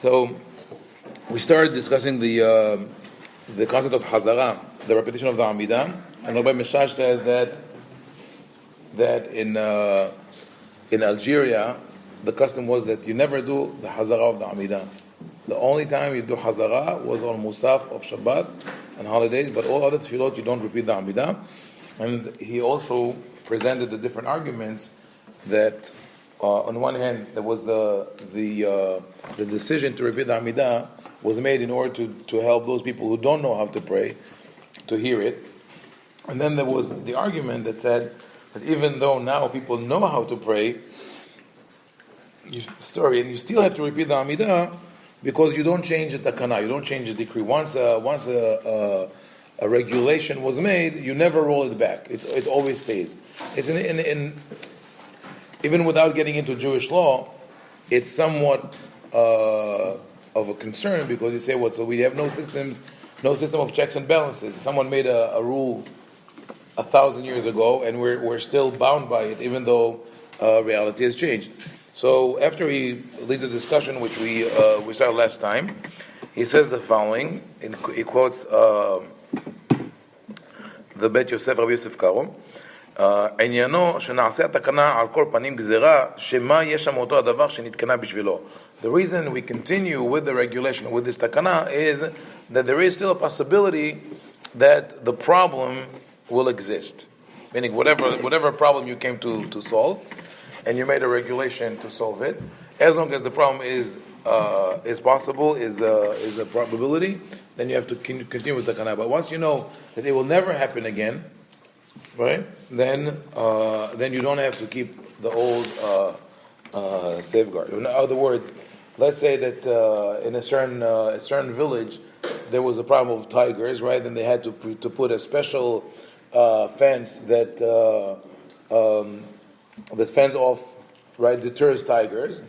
So we started discussing the concept of Hazara, the repetition of the Amidah, and rabbi-messas says that in Algeria the custom was that you never do the Hazara of the Amidah. The only time you do Hazara was on Musaf of Shabbat and holidays, but all other tefillot you don't repeat the Amidah. And he also presented the different arguments that on one hand there was the decision to repeat the Amidah was made in order to help those people who don't know how to pray to hear it. And then there was the argument that said that even though now people know how to pray, and you still have to repeat the Amidah because you don't change the takana, you don't change the decree. Once a regulation was made, you never roll it back. It always stays. It's even without getting into Jewish law, it's somewhat of a concern because you say, "What? So we have no system of checks and balances." Someone made a rule 1,000 years ago, and we're still bound by it, even though reality has changed. So after he leads a discussion, which we started last time, he says the following. He quotes the Bet Yosef, Rabbi Yosef Karo. עניינו שנעשה התקנה על כל פנים גזירה שמה יש שם אותו הדבר שנתקנה בשבילו. The reason we continue with the regulation, with this takana, is that there is still a possibility that the problem will exist. Meaning whatever problem you came to solve, and you made a regulation to solve it, as long as the problem is possible, is a probability, then you have to continue with takana. But once you know that it will never happen again, right? Then you don't have to keep the old safeguard. In other words, let's say that in a certain village there was a problem of tigers, right? Then they had to put a special fence that fends off, right? Deters tigers,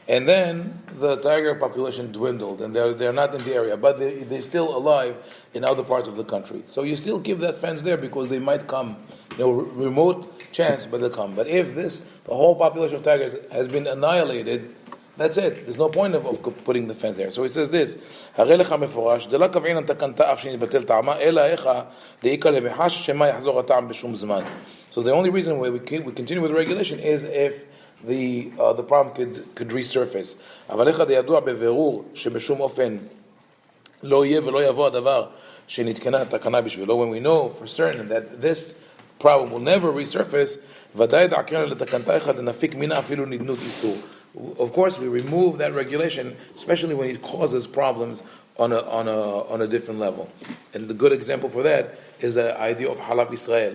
and then the tiger population dwindled, and they're not in the area, but they're still alive in other parts of the country. So you still keep that fence there because they might come, remote chance, but they'll come. But if the whole population of tigers has been annihilated, that's it. There's no point of putting the fence there. So he says this: הרי לך מפורש, דלה קבעין תקנת אף שנתבטל טעמה, אלא איכה דאיכא למחש שמה יחזור הטעם בשום זמן. So the only reason why we continue with the regulation is if the problem could resurface. אבל איכה דידוע בבירור שבשום אופן לא יהיה ולא יבוא הדבר שנתקנה התקנה בשבילו. When we know for certain that this problem will never resurface, ודאי דעקרנה לתקנתה אחד נפיק מינה אפילו נדנות איסור. Of course, we remove that regulation, especially when it causes problems on a different level. And the good example for that is the idea of halab Israel,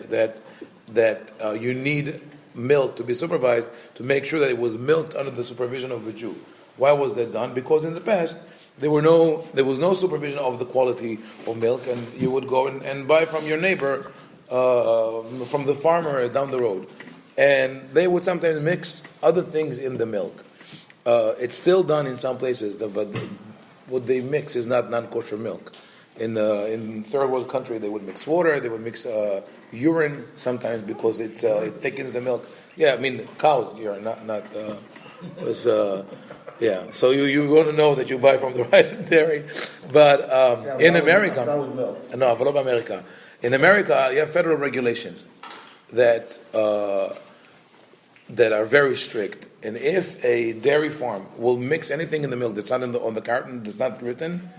that you need milk to be supervised to make sure that it was milked under the supervision of a Jew. Why was that done? Because in the past there was no supervision of the quality of milk, and you would go and buy from your neighbor, from the farmer down the road. And they would sometimes mix other things in the milk. It's still done in some places, but what they mix is not non-kosher milk. In third world country, they would mix water, they would mix urine sometimes because it thickens the milk. Yeah, I mean cows' urine, not. Yeah. So you want to know that you buy from the right dairy, but in America, no, but America. In America, you have federal regulations that are very strict, and if a dairy farm will mix anything in the milk that's not on the carton, that's not written,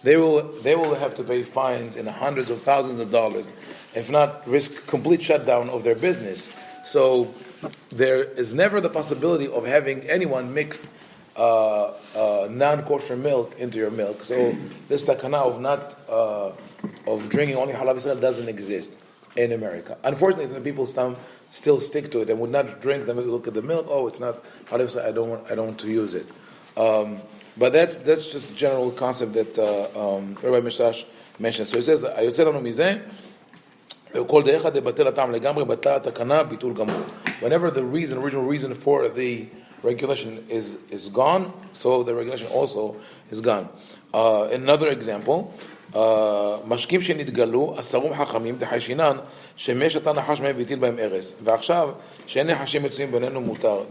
they will have to pay fines in hundreds of thousands of dollars, if not risk complete shutdown of their business. So there is never the possibility of having anyone mix non-kosher milk into your milk. So this takana of drinking only halab Israel doesn't exist in America. Unfortunately, some people still stick to it and would not drink them. Look at the milk. Oh, it's not halab Israel. I don't want to use it. But that's just a general concept that rabbi-messas mentions. So he says, היוצא לנו מזה, כל דרך דבטל הטעם לגמרי, בטלה התקנה, ביטול גמור. Whenever the original reason for the regulation is gone, so the regulation also is gone. Another example, משקים שנתגלו, אסרום חכמים, דחיישינן, שמש אתה נחש מהם והטיל בהם ארס. ועכשיו, שאין נחשים מצויים בינינו מותר.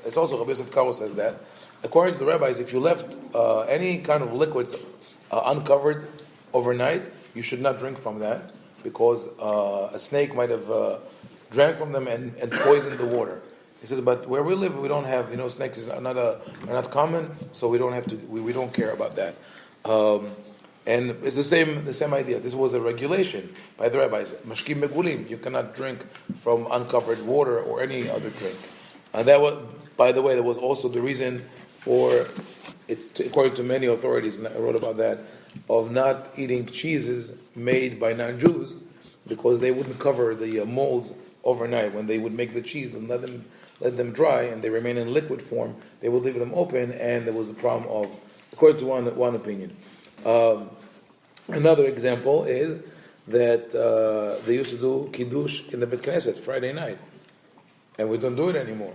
It's also, Rabbi Yosef Karo says that according to the rabbis, if you left any kind of liquids uncovered overnight, you should not drink from that because a snake might have drank from them and poisoned the water. He says, but where we live, we don't have, snakes are not common, so we don't have to, we don't care about that. And it's the same idea. This was a regulation by the rabbis. Mashkim megulim, you cannot drink from uncovered water or any other drink. And that was, by the way, that was also the reason for, according to many authorities, and I wrote about that, of not eating cheeses made by non-Jews, because they wouldn't cover the molds overnight. When they would make the cheese and let them dry, and they remain in liquid form, they would leave them open, and there was a problem of, according to one opinion. Another example is that they used to do kiddush in the Bet Knesset Friday night, and we don't do it anymore,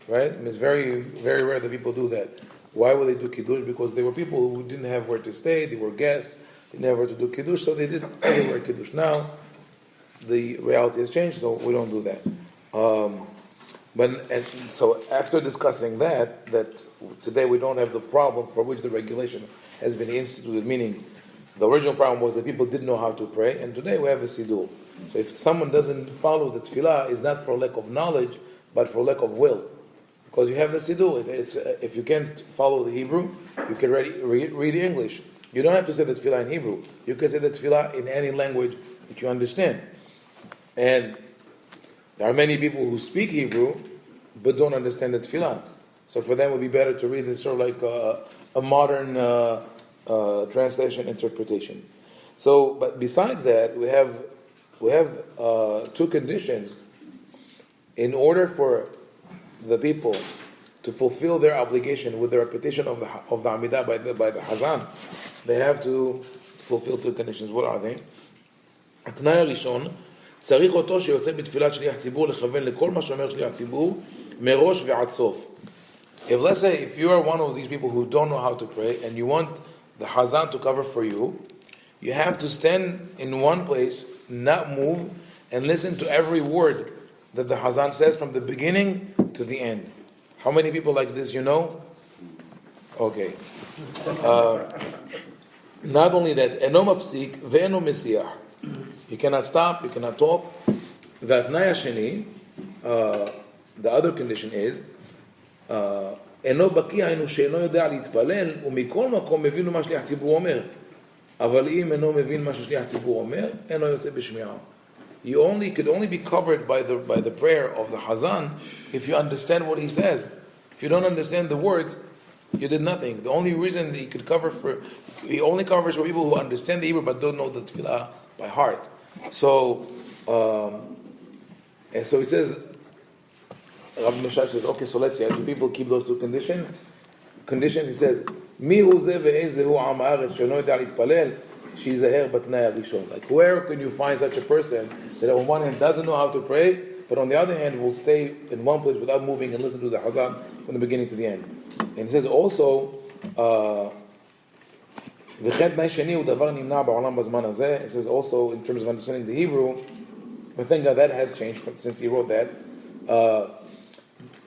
right? And it's very, very rare that people do that. Why would they do kiddush? Because they were people who didn't have where to stay, they were guests, they didn't have where to do kiddush, so they did everywhere kiddush. Now, the reality has changed, so we don't do that. So after discussing that today we don't have the problem for which the regulation has been instituted, meaning the original problem was that people didn't know how to pray, and today we have a siddur. So if someone doesn't follow the tefillah, it's not for lack of knowledge, but for lack of will. Because you have the siddur. If you can't follow the Hebrew, you can read English. You don't have to say the tefillah in Hebrew. You can say the tefillah in any language that you understand. And there are many people who speak Hebrew, but don't understand the tefillah. So for them it would be better to read it sort of like a modern translation interpretation. So, but besides that, we have two conditions in order for the people to fulfill their obligation with the repetition of the Amidah by the Hazan. They have to fulfill two conditions. What are they? התנאי הראשון, צריך אותו שיוצא בתפילת שליח ציבור לכוון לכל מה שאומר שליח ציבור מראש ועד סוף. Let's say if you are one of these people who don't know how to pray and you want the Hazan to cover for you, you have to stand in one place, not move, and listen to every word that the Hazan says from the beginning to the end. How many people like this you know? Okay. Not only that, אינו מפסיק ואינו מסיח. You cannot stop, you cannot talk. והתנאי השני, the other condition is, אינו בקיא, היינו שאינו יודע להתפלל, ומכל מקום מבין מה שליח ציבור אומר. אבל אם אינו מבין מה ששליח ציבור אומר, אינו יוצא בשמיעה. You could only be covered by the prayer of the Hazan if you understand what he says. If you don't understand the words, you did nothing. The only reason that he only covers for people who understand the Hebrew but don't know the tefillah by heart. So, and so he says, rabbi-messas says, okay, so let's see, how do people keep those two conditions? He says, מי הוא זה ואיזה הוא עם הארץ שאינו יודע להתפלל, שיזהר בתנאי הראשון. Like, where can you find such a person that on one hand doesn't know how to pray, but on the other hand will stay in one place without moving and listen to the Hazan from the beginning to the end? And he says also, וכן תנאי שני הוא דבר נמנע בעולם בזמן הזה. It says also, in terms of understanding the Hebrew, but thank God that has changed since he wrote that.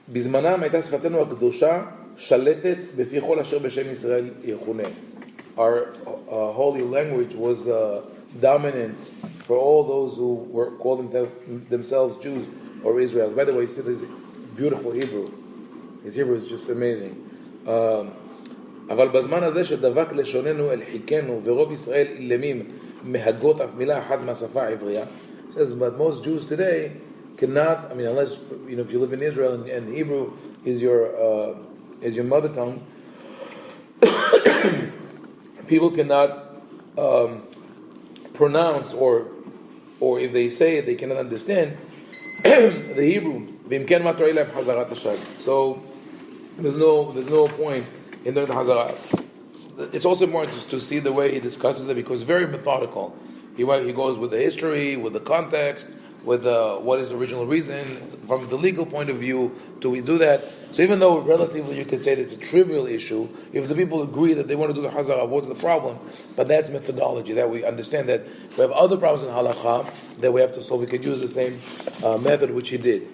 בזמנם הייתה שפתנו הקדושה שלטת בפי כל אשר בשם ישראל יכונה. Our holy language was dominant for all those who were called themselves Jews or Israelites. By the way, he said this beautiful Hebrew. His Hebrew is just amazing. אבל בזמן הזה שדבק לשוננו אל חיקנו ורוב ישראל אילמים מהגות אף מילה אחת מהשפה העברייה. It says, but most Jews today cannot, unless if you live in Israel and Hebrew is your mother tongue, people cannot pronounce or if they say it, they cannot understand the Hebrew. So there's no point in doing the Hazara. It's also important to see the way he discusses it because it's very methodical. He goes with the history, with the context, with what is the original reason, from the legal point of view, do we do that? So even though relatively you could say that it's a trivial issue, if the people agree that they want to do the Hazara, what's the problem? But that's methodology, that we understand that we have other problems in halakha that we have to solve. We could use the same method which he did.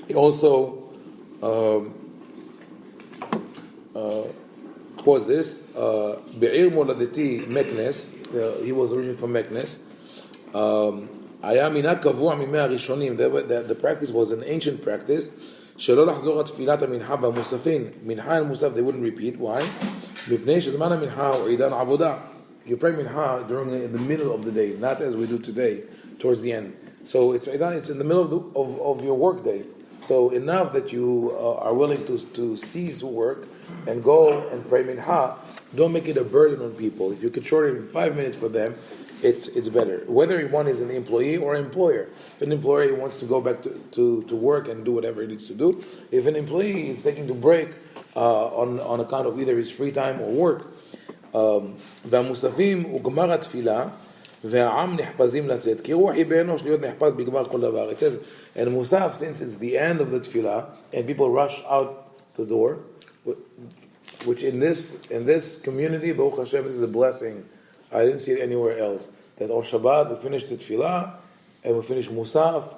He also quotes this. Be'ir moladeti Meknes. He was originally from Meknes. היה מנהג קבוע מימי הראשונים. The practice was an ancient practice. שלא לחזור על תפילת המנחה והמוספין. מנחה and musaf they wouldn't repeat. Why? מפני שזמן המנחה הוא עידן עבודה. You pray minha during the middle of the day, not as we do today, towards the end. So it's in the middle of your work day. So enough that you are willing to cease work and go and pray minha. Don't make it a burden on people. If you could shorten 5 minutes for them, it's better. Whether one is an employee or an employer. If an employer wants to go back to work and do whatever he needs to do. If an employee is taking a break on account of either his free time or work, והמוספים הוא גמר התפילה והעם נחפזים לצאת כי רוח היא באנוש להיות נחפז בגמר כל דבר. It says, and musaf, since it's the end of the tefillah and people rush out the door, which in this community, Baruch Hashem, this is a blessing. I didn't see it anywhere else. That on Shabbat we finish the tefillah and we finish musaf,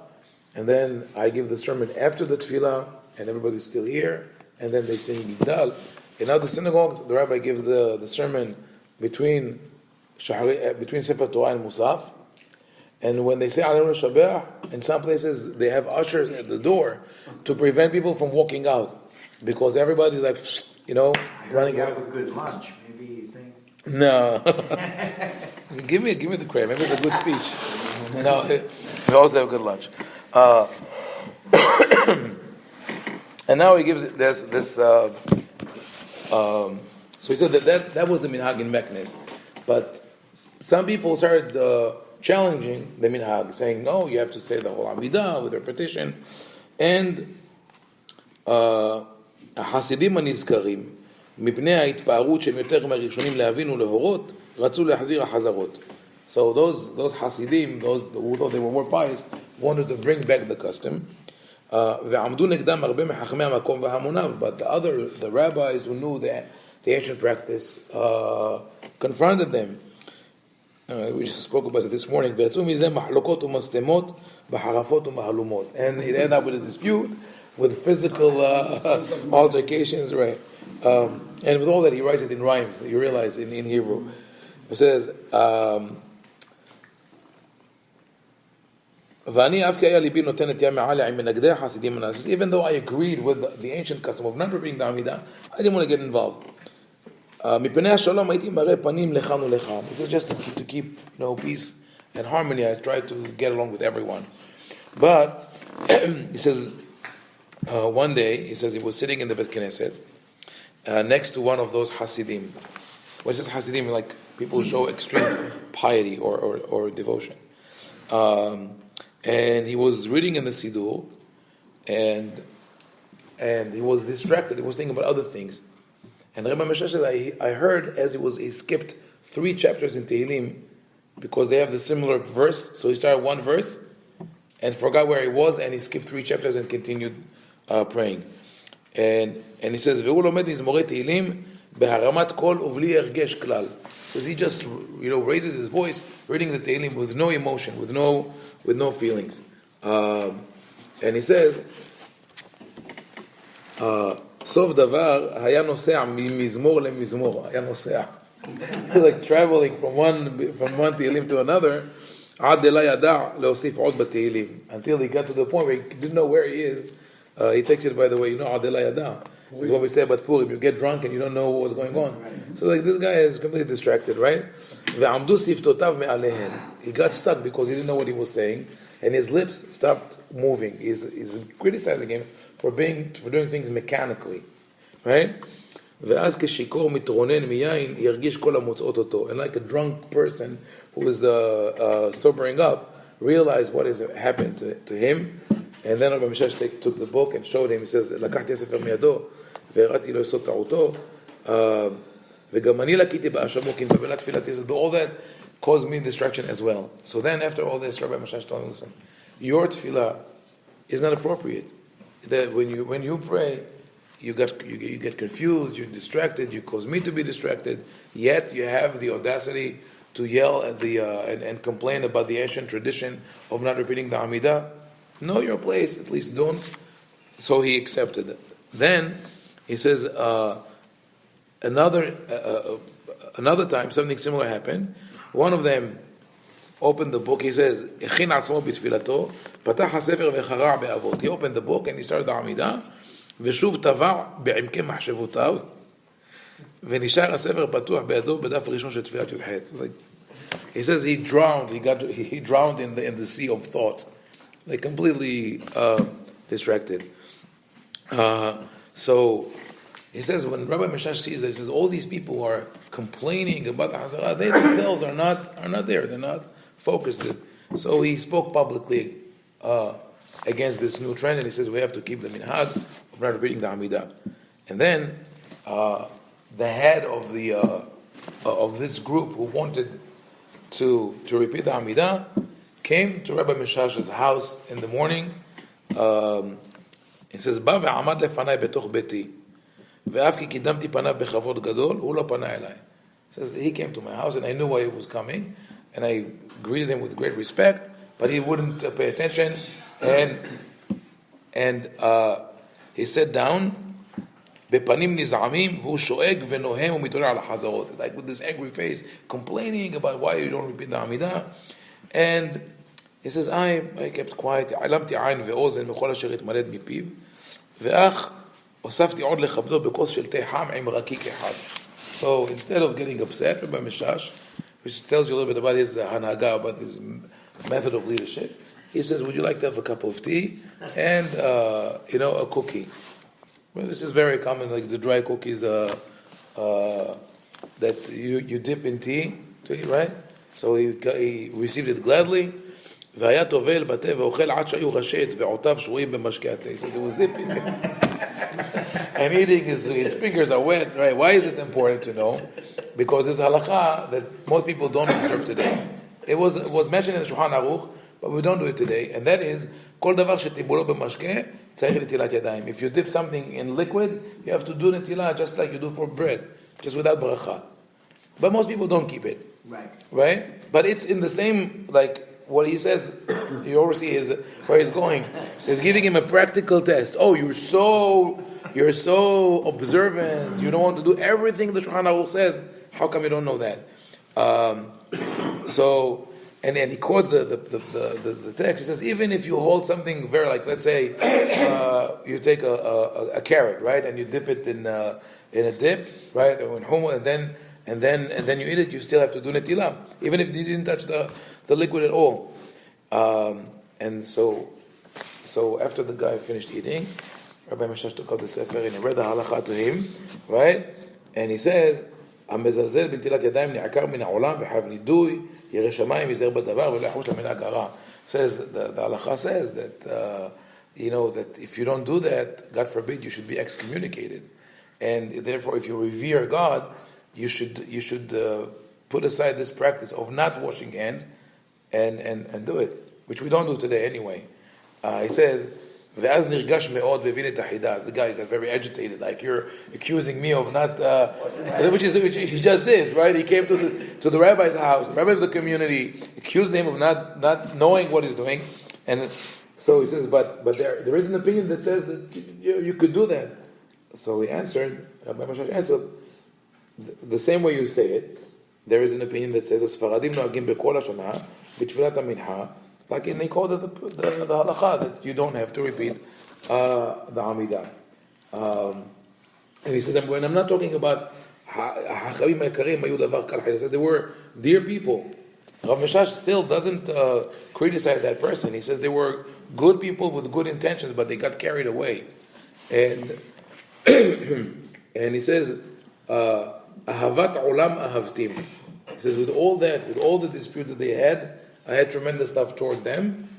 and then I give the sermon after the tefillah and everybody's still here, and then they sing Yigdal. In other synagogues, the rabbi gives the sermon between Sefer Torah and Musaf. And when they say Alenu Shabbat, in some places they have ushers at the door to prevent people from walking out. Because everybody's like, running out. You have a good lunch. Maybe you think. No. give me the credit. Maybe it's a good speech. No, we always have a good lunch. And now he gives this. So he said that was the minhag in Meknes, but some people started challenging the minhag, saying no, you have to say the whole Amidah with repetition. And החסידים הנזכרים מפני ההתפארות שהם יותר מהראשונים להבין ולהורות רצו להחזיר החזרות. So those Hasidim, who thought they were more pious, wanted to bring back the custom. ועמדו נגדם הרבה מחכמי המקום והמוניו, but the rabbis who knew the ancient practice confronted them. We just spoke about it this morning. ויצאו מזה מחלוקות ומשטמות בחרפות ומהלומות, and it ended up with a dispute, with physical altercations, right? And with all that, he writes it in rhymes. You realize in Hebrew, it says. Even though I agreed with the ancient custom of not repeating the Amidah, I didn't want to get involved. This is just to keep peace and harmony. I tried to get along with everyone. But he says one day he was sitting in the Beit Knesset next to one of those Hasidim. What is Hasidim? Like people who show extreme piety or devotion. And he was reading in the Siddur, and he was distracted. He was thinking about other things. And rabbi-messas said, I heard as he skipped 3 chapters in Tehillim because they have the similar verse. So he started one verse and forgot where he was, and he skipped 3 chapters and continued praying. And he says, "Ve'u lomed mizmorei Tehillim beharamat kol uvli ergesh klal." So he just raises his voice, reading the Tehillim with no emotion, with no feelings. And he says, סוף דבר היה נוסע ממזמור למזמור, היה נוסע. Like traveling from one Tehillim to another, עד דלה ידע להוסיף עוד בתהילים. Until he got to the point where he didn't know where he is. He takes it, by the way, עד דלה ידע. This is what we say about Purim. You get drunk and you don't know what's going on. So this guy is completely distracted, right? ועמדו שפתותיו מעליהן. He got stuck because he didn't know what he was saying, and his lips stopped moving. He's criticizing him for doing things mechanically, right? ואז כשיכור מתרונן מיין ירגיש כל המוצאות אותו. And like a drunk person who is sobering up, realized what has happened to him. And then rabbi-messas took the book and showed him. He says, לקחתי הספר מידו והראיתי לו יסוד טעותו וגם אני לקיתי באשמו כי נתבלה תפילתי. But all that caused me distraction as well. So then after all this, rabbi-messas told him, listen, your tefillah is not appropriate. That when you pray, you get confused, you're distracted, you cause me to be distracted, yet you have the audacity to yell at and complain about the ancient tradition of not repeating the Amidah. Know your place, at least don't. So he accepted it. Then he says, another time, something similar happened. One of them opened the book. He says, "Echin atzmo b'tfilato, patach hasefer v'chara be'avot." He opened the book and he started the Amidah. ושוב טבע בעמקי מחשבותיו, ונשאר הספר פתוח בידו בדף הראשון של תפילת י"ח. He says he drowned in the sea of thought, like completely distracted. So he says when rabbi-messas sees this, he says all these people who are complaining about the Hazara, they themselves are not there, they're not focused. So he spoke publicly against this new trend, and he says we have to keep the minhag of not repeating the Amidah. And then the head of the of this group who wanted to repeat the Amidah came to rabbi-messas' house in the morning. He says, "בא ועמד לפניי בתוך ביתי, ואף כי קידמתי פניו בכבוד גדול, הוא לא פנה אליי." Says he came to my house and I knew why he was coming, and I greeted him with great respect, but he wouldn't pay attention, and he sat down. בפנים נזעמים, והוא שואג ונוהם ומתעורר על החזרות, like with this angry face, complaining about why you don't repeat the Amidah. And he says, I kept quiet, העלמתי עין ואוזן מכל אשר התמלאת מפיו, ואך הוספתי עוד לכבדו בכוס של תה חם עם רקיק אחד. So instead of getting upset by Meshash, which tells you a little bit about his hanaga, about his method of leadership, he says, would you like to have a cup of tea and a cookie? Well, this is very common, like the dry cookies that you dip in tea to eat, right? So he received it gladly. והיה טובל בתה ואוכל עד שהיו ראשי אצבעותיו שרויים במשקי התה. He says he was dipping and eating, his fingers are wet, right? Why is it important to know? Because there's halakha that most people don't observe today. It was mentioned in the Shulchan Aruch, but we don't do it today, and that is כל דבר שטיבולו במשקה צריך נטילת ידיים. If you dip something in liquid, you have to do netilah just like you do for bread, just without bracha. But most people don't keep it. Right? But it's in the same, like what he says, you already see where he's going. He's giving him a practical test. Oh, you're so observant, you don't want to do everything the Shulchan Aruch says. How come you don't know that? And then he quotes the text. He says, even if you hold something very, like, let's say, you take a carrot, right, and you dip it in a dip, right, or in hummus, and then you eat it, you still have to do netilah, even if you didn't touch the liquid at all. And so after the guy finished eating, rabbi-messas took out the sefer and he read the halakha to him, right, and he says, המזלזל בנטילת ידיים נעקר מן העולם וחייב נידוי, ירא שמיים ויזהר בדבר ולא יחוש למנהג הרע. Says the halakha says that that if you don't do that, God forbid, you should be excommunicated, and therefore if you revere God, you should put aside this practice of not washing hands and do it, which we don't do today anyway. He says, ואז נרגש מאוד והבין את החידה. The guy got very agitated, like, you're accusing me of not, which he just did, right? He came to the rabbi's house, the rabbi of the community, accused him of not knowing what he's doing, and so he says, but there is an opinion that says that you could do that. So he answered, rabbi-messas answered, the same way you say it, there is an opinion that says, הספרדים נוהגים בכל השנה, בתפילת המנחה, like in they call it the halakha, that you don't have to repeat the Amidah. And he says, when I'm not talking about החכמים היקרים היו דבר קל, he says they were dear people. Rav-messas still doesn't criticize that person. He says they were good people with good intentions, but they got carried away. And and he says, ahavat olam ahavtim. He says, with all the disputes that they had, I had tremendous love towards them.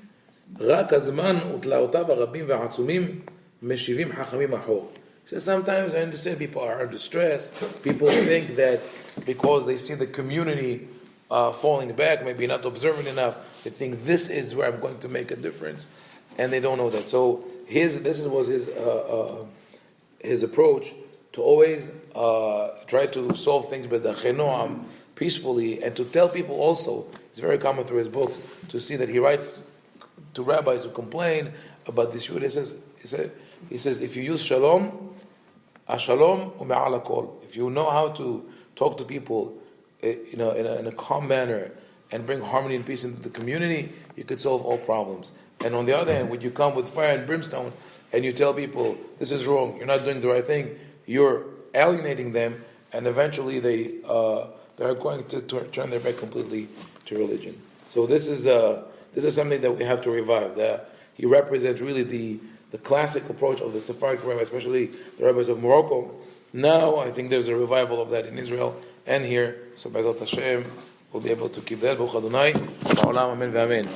רק הזמן ותלאותיו הרבים והעצומים משיבים חכמים אחור. So sometimes I understand people are distressed. People think that because they see the community falling back, maybe not observant enough, they think this is where I'm going to make a difference, and they don't know that. So this was his approach, to always try to solve things peacefully, and to tell people also. It's very common through his books to see that he writes to rabbis who complain about this issue. He says, if you use shalom, Ashalom u'me'al hakol. If you know how to talk to people, in a calm manner and bring harmony and peace into the community, you could solve all problems. And on the other hand, when you come with fire and brimstone and you tell people this is wrong, you're not doing the right thing, you're alienating them, and eventually they're going to turn their back completely to religion. So this is something that we have to revive. He represents really the classic approach of the Sephardic rabbis, especially the rabbis of Morocco. Now I think there's a revival of that in Israel and here. So B'ezrat Hashem, we'll be able to keep that. Baruch Adonai, Ba'olam, Amen, V'Amen.